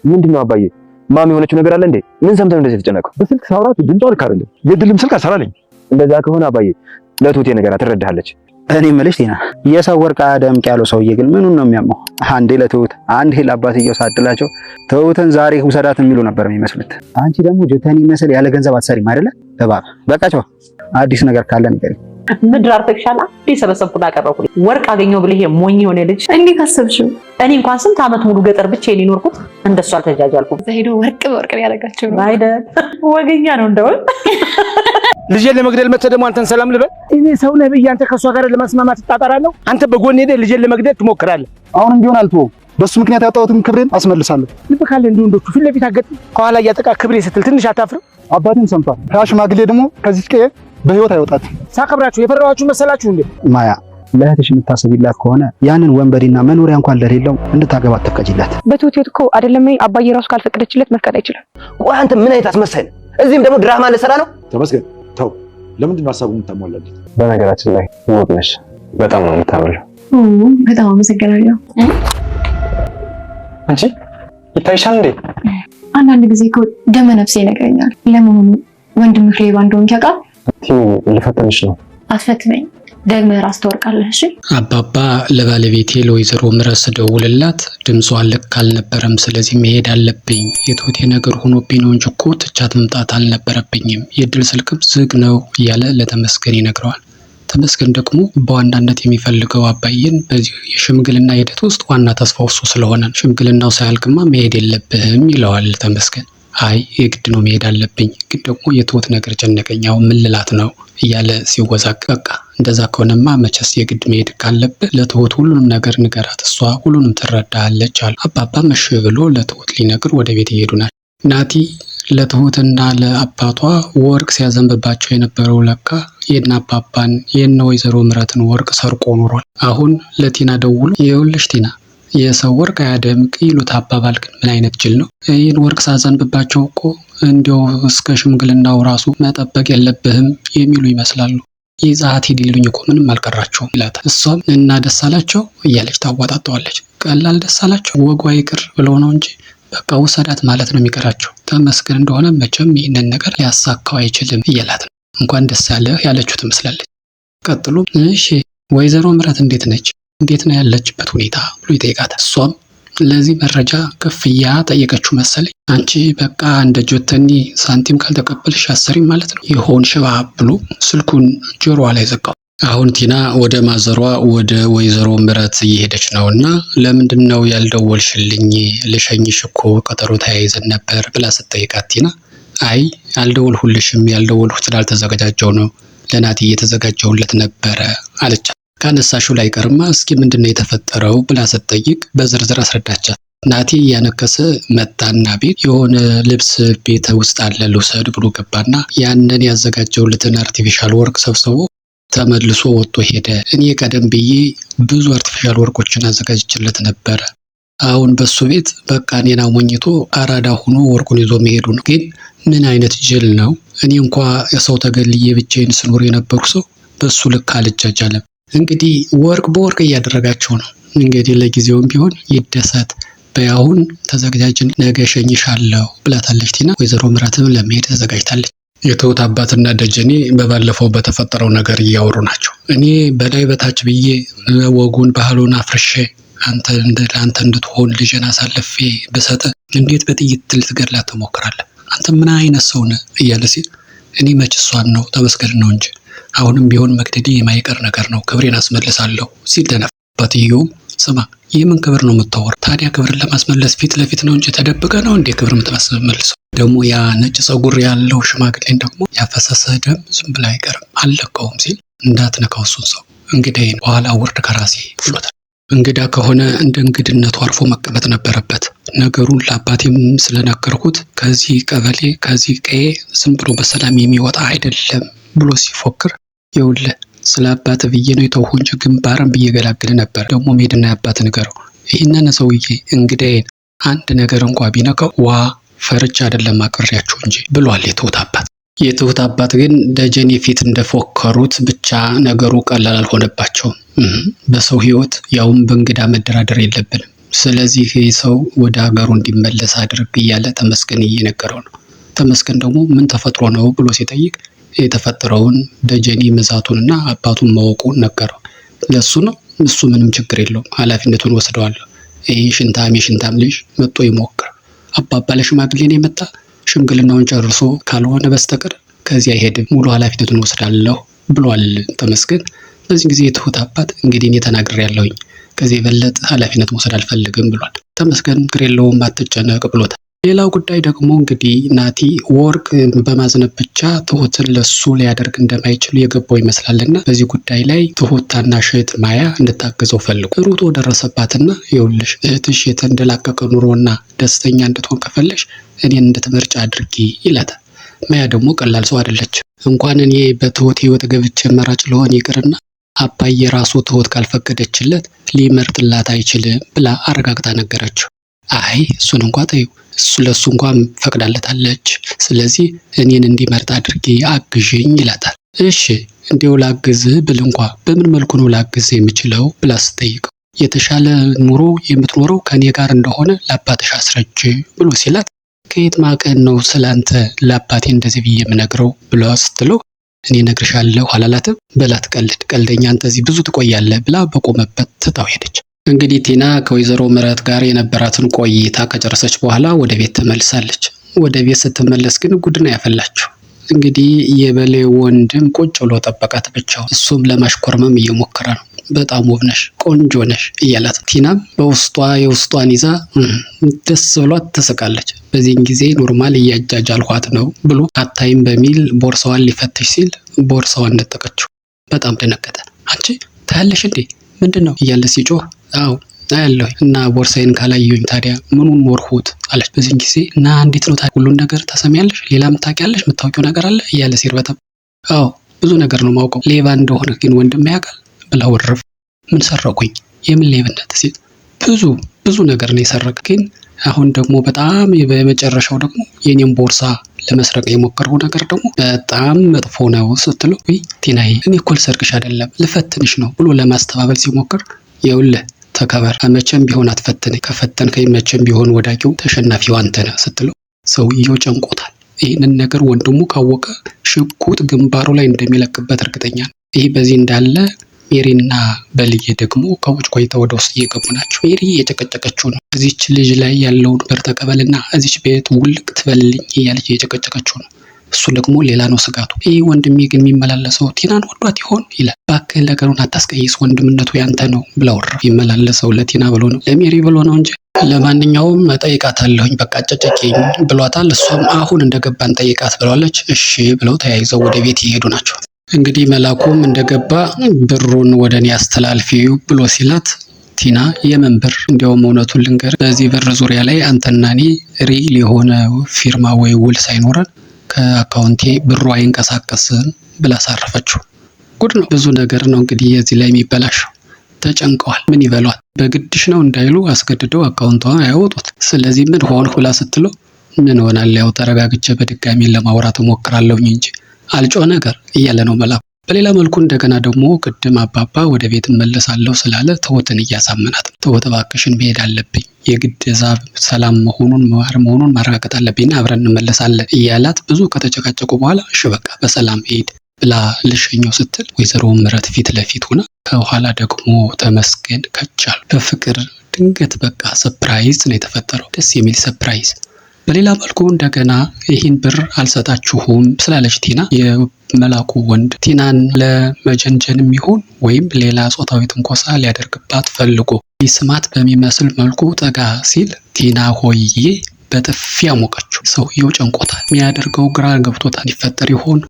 ምንድነው አባዬ? ማሚ የሆነችው ነገር አለ እንዴ? ምን ሰምተህ እንደዚህ የተጨነቀው? በስልክ ሳውራት ድምጿ ልክ አይደለም። የድልም ስልክ አልሰራልኝ። እንደዛ ከሆነ አባዬ ለቱቴ ነገር ትረዳሃለች። እኔ የምልሽ ቲና፣ የሰው ወርቅ አያደምቅ ያለው ሰውዬ ግን ምኑን ነው የሚያመው? አንዴ ለትሁት አንዴ ለአባትየው ሳድላቸው ትሁትን ዛሬ ውሰዳት የሚሉ ነበር የሚመስሉት። አንቺ ደግሞ ጆተኒ መስል ያለ ገንዘብ አትሰሪም አይደለ? እባብ በቃቸው። አዲስ ነገር ካለ ንገሪኝ። ምድር አርተክሻላ ሰበሰብኩና አቀረብኩ። ወርቅ አገኘው ብለህ ሞኝ የሆነ ልጅ እንዴት አሰብሽው? እኔ እንኳን ስንት ዓመት ሙሉ ገጠር ብቻዬን የኖርኩት እንደሱ አልተጃጃልኩም። ዘሄዶ ወርቅ በወርቅ ያደርጋቸው ነው አይደል? ወገኛ ነው እንደው ልጄን ለመግደል መተህ ደግሞ አንተን ሰላም ልበል? እኔ ሰው ነህ ብዬ አንተ ከሷ ጋር ለማስማማት ትጣጣራለህ። አንተ በጎን ሄደህ ልጄን ለመግደል ትሞክራለህ። አሁንም ቢሆን አልተወውም። በሱ ምክንያት ያጣሁትን ክብሬን አስመልሳለሁ። ልብ ካለ እንዲሁ እንደሱ ፊት ለፊት አገጥ ከኋላ እያጠቃ ክብሬ ስትል ትንሽ አታፍርም? አባቴን ሰምቷል። ያ ሽማግሌ ደግሞ ከዚህ ቀዬ በህይወት አይወጣትም። ሳከብራችሁ የፈራኋችሁ መሰላችሁ እንዴ? ማያ ለእህትሽ የምታስቢላት ከሆነ ያንን ወንበዴና መኖሪያ እንኳን ለሌለው እንድታገባ አትፍቀጂላት። በትሁት እኮ አይደለም አባዬ ራሱ ካልፈቀደችለት መፍቀድ አይችልም። ቆይ አንተ ምን አይነት አስመሳይ ነህ? እዚህም ደግሞ ድራማ ልሰራ ነው? ተመስገን ተው። ለምንድን ነው ሀሳቡን የምታሟላልኝ? በነገራችን ላይ ውብ ነሽ፣ በጣም ነው የምታምሪው። በጣም አመሰግናለሁ። አንቺ ይታይሻል እንዴ? አንዳንድ ጊዜ እኮ ደመ ነፍሴ ይነግረኛል። ለመሆኑ ወንድምህ ሌባ እንደሆንክ ያውቃል? ልፈተንሽ ነው። አትፈትነኝ፣ ደግመህ ራስ ትወርቃለህ። እሺ አባባ ለባለቤቴ ለወይዘሮ ምረት ስደውልላት ድምጿ ልክ አልነበረም። ስለዚህ መሄድ አለብኝ። የትሁቴ ነገር ሆኖብኝ ነው እንጂ እኮ ትቻት መምጣት አልነበረብኝም። የድል ስልክም ዝግ ነው እያለ ለተመስገን ይነግረዋል። ተመስገን ደግሞ በዋናነት የሚፈልገው አባዬን በዚህ የሽምግልና ሂደት ውስጥ ዋና ተስፋው እሱ ስለሆነ ሽምግልናው ሳያልቅማ መሄድ የለብህም ይለዋል ተመስገን። አይ የግድ ነው መሄድ አለብኝ፣ ግን ደግሞ የትሁት ነገር ጨነቀኝ፣ አሁን ምን ልላት ነው እያለ ሲወዛቅ፣ በቃ እንደዛ ከሆነማ መቼስ የግድ መሄድ ካለብህ ለትሁት ሁሉንም ነገር ንገራት፣ እሷ ሁሉንም ትረዳለች አሉ። አባባ መሽ ብሎ ለትሁት ሊነግር ወደ ቤት እየሄዱ ናቸው። ናቲ ለትሁትና ለአባቷ ወርቅ ሲያዘንብባቸው የነበረው ለካ የእነ አባባን የእነ ወይዘሮ ምረትን ወርቅ ሰርቆ ኖሯል። አሁን ለቲና ደውሎ ይኸውልሽ ቲና የሰው ወርቅ አያደምቅ ይሉት አባባል ግን ምን አይነት ጅል ነው? ይህን ወርቅ ሳዘንብባቸው እኮ እንዲያው እስከ ሽምግልናው ራሱ መጠበቅ የለብህም የሚሉ ይመስላሉ። ይዛት ሂድ ይሉኝ እኮ ምንም አልቀራቸውም ይላታል። እሷም እና ደስ አላቸው እያለች ታዋጣጠዋለች። ቀላል ደስ አላቸው ወጓ ይቅር ብለው ነው እንጂ በቃ ውሰዳት ማለት ነው የሚቀራቸው። ተመስገን እንደሆነ መቼም ይህንን ነገር ሊያሳካው አይችልም እያላት ነው። እንኳን ደስ ያለህ ያለችው ትመስላለች። ቀጥሎ እሺ ወይዘሮ ምረት እንዴት ነች? እንዴት ነው ያለችበት ሁኔታ ብሎ ይጠይቃታል። እሷም ለዚህ መረጃ ክፍያ ጠየቀችው መሰለኝ። አንቺ በቃ እንደ ጆተኒ ሳንቲም ካልተቀበልሽ አሰሪም ማለት ነው ይሆን ሽባ ብሎ ስልኩን ጆሮዋ ላይ ዘጋው። አሁን ቲና ወደ ማዘሯ ወደ ወይዘሮ ምረት እየሄደች ነውና ለምንድን ነው ያልደወልሽልኝ? ልሸኝሽ እኮ ቀጠሮ ተያይዘን ነበር ብላ ስትጠይቃት ቲና አይ አልደወልሁልሽም፣ ያልደወልሁት ስላልተዘጋጃጀው ነው፣ ለናቲ እየተዘጋጀውለት ነበረ አለቻት። ካነሳሽው ላይ ቀርማ እስኪ ምንድነው የተፈጠረው ብላ ስትጠይቅ በዝርዝር አስረዳቻት። ናቲ ያነከሰ መጣና ቤት የሆነ ልብስ ቤት ውስጥ አለ ልውሰድ ብሎ ገባና ያንን ያዘጋጀውለትን አርቲፊሻል ወርቅ ሰብስቦ ተመልሶ ወጥቶ ሄደ። እኔ ቀደም ብዬ ብዙ አርቲፊሻል ወርቆችን አዘጋጅችለት ነበረ። አሁን በሱ ቤት በቃ እኔን አሞኝቶ አራዳ ሆኖ ወርቁን ይዞ መሄዱ ነው። ግን ምን አይነት ጅል ነው! እኔ እንኳ የሰው ተገልዬ ብቻዬን ስኖር የነበሩ ሰው በሱ ልክ አልጃጃለም። እንግዲህ ወርቅ በወርቅ እያደረጋቸው ነው። እንግዲህ ለጊዜውም ቢሆን ይደሰት። በያሁን ተዘጋጅን፣ ነገ ሸኝሻለሁ ብላታለች ቲና። ወይዘሮ ምራትም ለመሄድ ተዘጋጅታለች። የትሁት አባትና ደጀኔ በባለፈው በተፈጠረው ነገር እያወሩ ናቸው። እኔ በላይ በታች ብዬ ወጉን ባህሉን አፍርሼ አንተ እንድትሆን ልጅን አሳልፌ ብሰጥ እንዴት በጥይት ልትገድላት ትሞክራለህ? አንተ ምን አይነት ሰው ነህ? እያለ ሲል እኔ መች እሷን ነው ተመስገን ነው እንጂ አሁንም ቢሆን መግደዴ የማይቀር ነገር ነው፣ ክብሬን አስመልሳለሁ ሲል ደነፋ። አባትየውም ስማ የምን ክብር ነው የምታወራው? ታዲያ ክብርን ለማስመለስ ፊት ለፊት ነው እንጂ ተደብቀ ነው እንዴ ክብር የምትመልሰው? ደግሞ ያ ነጭ ፀጉር ያለው ሽማግሌን ደግሞ ያፈሰሰ ደም ዝም ብላ አይቀርም አልለቀውም ሲል እንዳትነካው እሱን ሰው እንግዳዬን በኋላ ውርድ ከራሴ ብሎታል። እንግዳ ከሆነ እንደ እንግድነቱ አርፎ መቀመጥ ነበረበት። ነገሩን ለአባቴም ስለነገርኩት ከዚህ ቀበሌ ከዚህ ቀዬ ዝም ብሎ በሰላም የሚወጣ አይደለም ብሎ ሲፎክር ይኸውልህ ስለ አባት ብዬ ነው የተውሁ እንጂ ግንባርን ብዬ ገላግል ነበር። ደግሞ ሜድና የአባት ንገረው ይህንን ሰውዬ እንግዳዬን አንድ ነገር እንኳ ቢነካው ዋ ፈርቻ አይደለም አክብሬያችሁ እንጂ ብሏል የትሁት አባት። የትሁት አባት ግን ደጀኔ ፊት እንደፎከሩት ብቻ ነገሩ ቀላል አልሆነባቸውም። በሰው ሕይወት ያውም በእንግዳ መደራደር የለብንም። ስለዚህ ሰው ወደ ሀገሩ እንዲመለስ አድርግ እያለ ተመስገን እየነገረው ነው። ተመስገን ደግሞ ምን ተፈጥሮ ነው ብሎ ሲጠይቅ የተፈጠረውን ደጀኔ መዛቱንና አባቱን ማወቁን ነገረው። ለሱ ነው እሱ ምንም ችግር የለውም ኃላፊነቱን ወስደዋለሁ። ይሄ የሽንታም ልጅ መጥቶ ይሞክር። አባባ ለሽማግሌ ነው የመጣ ሽምግልናውን ጨርሶ ካልሆነ በስተቀር ከዚያ አይሄድም፣ ሙሉ ኃላፊነቱን ወስዳለሁ ብሏል ተመስገን። በዚህ ጊዜ የትሁት አባት እንግዲህ እኔ ተናግሬያለሁኝ ከዚህ የበለጠ ኃላፊነት መውሰድ አልፈልግም ብሏል። ተመስገን ችግር የለውም አትጨነቅ ብሎታል። ሌላው ጉዳይ ደግሞ እንግዲህ ናቲ ወርቅ በማዝነብ ብቻ ትሁትን ለሱ ሊያደርግ እንደማይችል የገባው ይመስላልና በዚህ ጉዳይ ላይ ትሁት ታናሽ እህት ማያ እንድታገዘው ፈልጉ። ሩጦ ደረሰባትና ይኸውልሽ እህትሽ የተንደላቀቀ ኑሮና ደስተኛ እንድትሆን ከፈለሽ እኔን እንድትመርጭ አድርጊ ይላታል። ማያ ደግሞ ቀላል ሰው አይደለችም። እንኳን እኔ በትሁት ህይወት ገብቼ መራጭ ልሆን ይቅርና አባዬ ራሱ ትሁት ካልፈቀደችለት ሊመርጥላት አይችልም ብላ አረጋግጣ ነገረችው። አይ እሱን እንኳን ተይው፣ እሱ ለሱ እንኳን ፈቅዳለታለች። ስለዚህ እኔን እንዲመርጥ አድርጌ አግዥኝ ይላታል። እሺ እንዲው ላግዝህ ብል እንኳ በምን መልኩ ነው ላግዝህ የምችለው ብላ ስትጠይቀው የተሻለ ኑሮ የምትኖረው ከኔ ጋር እንደሆነ ለአባትሽ አስረጅ ብሎ ሲላት ከየት ማቀን ነው ስላንተ ለአባቴ እንደዚህ ብዬ የምነግረው ብሎ ስትለው እኔ እነግርሻለሁ አላላትም። በላት ቀልደኛ አንተ እዚህ ብዙ ትቆያለህ ብላ በቆመበት ትታው ሄደች። እንግዲህ ቲና ከወይዘሮ ምረት ጋር የነበራትን ቆይታ ከጨረሰች በኋላ ወደ ቤት ተመልሳለች። ወደ ቤት ስትመለስ ግን ጉድ ነው ያፈላችው። እንግዲህ የበሌ ወንድም ቁጭ ብሎ ጠበቃት ብቻው። እሱም ለማሽኮርመም እየሞከረ ነው። በጣም ውብ ነሽ፣ ቆንጆ ነሽ እያላት ቲናም በውስጧ የውስጧን ይዛ ደስ ብሏት ትስቃለች። በዚህን ጊዜ ኖርማል እያጃጃልኋት ነው ብሎ አታይም በሚል ቦርሳዋን ሊፈትሽ ሲል ቦርሳዋን ነጠቀችው። በጣም ደነገጠ። አንቺ ታያለሽ እንዴ ምንድን ነው እያለ ሲጮህ አዎ አያለሁ እና ቦርሳዬን ካላየሁኝ ታዲያ ምኑን ኖርሁት አለች። በዚህን ጊዜ እና እንዴት ነው ታዲያ ሁሉን ነገር ተሰሚያለሽ? ሌላም ታውቂያለሽ? የምታውቂው ነገር አለ እያለ ሲርበተብ አዎ ብዙ ነገር ነው ማውቀው። ሌባ እንደሆነ ግን ወንድም ያውቃል ብላ ወርፍ። ምን ሰረቁኝ? የምን ሌብነት ሲል ብዙ ነገር ነው የሰረቅ። ግን አሁን ደግሞ በጣም በመጨረሻው ደግሞ የኔን ቦርሳ ለመስረቅ የሞከረው ነገር ደግሞ በጣም መጥፎ ነው ስትለው ወይ ቲናዬ እኔ እኮ ልሰርቅሽ አይደለም ልፈትንሽ ነው ብሎ ለማስተባበል ሲሞክር ይኸውልህ ተከበር፣ መቼም ቢሆን አትፈትነኝ፣ ከፈተንከኝ መቼም ቢሆን ወዳቂው ተሸናፊው አንተ ነህ ስትለው ሰውየው ጨንቆታል። ይህንን ነገር ወንድሙ ካወቀ ሽጉጥ ግንባሩ ላይ እንደሚለቅበት እርግጠኛ ነው። ይህ በዚህ እንዳለ ሜሪና በልዬ ደግሞ ከውጭ ቆይተው ወደ ውስጥ እየገቡ ናቸው። ሜሪ እየጨቀጨቀችው ነው። እዚች ልጅ ላይ ያለውን ብር ተቀበልና እዚች ቤት ውልቅ ትበልልኝ እያለች እየጨቀጨቀችው ነው። እሱ ደግሞ ሌላ ነው ስጋቱ። ይህ ወንድሜ ግን የሚመላለሰው ቲናን ወዷት ይሆን ይላል። እባክህ ነገሩን አታስቀይስ፣ ወንድምነቱ ያንተ ነው ብላ ወረፍ። የሚመላለሰው ለቲና ብሎ ነው ለሜሪ ብሎ ነው እንጂ። ለማንኛውም እጠይቃታለሁኝ በቃ አጨጨቂኝ ብሏታል። እሷም አሁን እንደገባን ጠይቃት ብለዋለች። እሺ ብለው ተያይዘው ወደ ቤት እየሄዱ ናቸው። እንግዲህ መላኩም እንደገባ ብሩን ወደ እኔ አስተላልፊው ብሎ ሲላት ቲና የምን ብር? እንዲያውም እውነቱን ልንገር በዚህ ብር ዙሪያ ላይ አንተና እኔ ሪል የሆነ ፊርማ ወይ ውል ሳይኖረን ከአካውንቴ ብሩ አይንቀሳቀስም ብላ ሳረፈችው። ጉድ ነው፣ ብዙ ነገር ነው እንግዲህ የዚህ ላይ የሚበላሸው። ተጨንቀዋል። ምን ይበሏት? በግድሽ ነው እንዳይሉ አስገድደው አካውንቷን ያወጡት። ስለዚህ ምን ሆንክ ብላ ስትለው ምን ሆናል ያው ተረጋግቼ በድጋሚ ለማውራት እሞክራለሁኝ እንጂ አልጮ ነገር እያለ ነው መላኩ። በሌላ መልኩ እንደገና ደግሞ ቅድም አባባ ወደ ቤት እመለሳለሁ ስላለ ትሁትን እያሳመናት ነው። ትሁት እባክሽን መሄድ አለብኝ የግድ እዛ ሰላም መሆኑን ማረጋገጥ አለብኝና አብረን እንመለሳለን እያላት ብዙ ከተጨቃጨቁ በኋላ እሺ በቃ በሰላም ሄድ ብላ ልሸኘው ስትል ወይዘሮ ምረት ፊት ለፊት ሆና ከኋላ ደግሞ ተመስገን ከቻሉ በፍቅር ድንገት በቃ ሰርፕራይዝ ነው የተፈጠረው። ደስ የሚል ሰርፕራይዝ። በሌላ መልኩ እንደገና ይህን ብር አልሰጣችሁም ስላለች ቲና የመላኩ ወንድ ቲናን ለመጀንጀንም ይሁን ወይም ሌላ ጾታዊ ትንኮሳ ሊያደርግባት ፈልጎ ሊስማት በሚመስል መልኩ ጠጋ ሲል ቲና ሆዬ በጥፊ አሞቀችው። ሰውየው ጨንቆታል። የሚያደርገው ግራ ገብቶታል። ይፈጠር ይሆን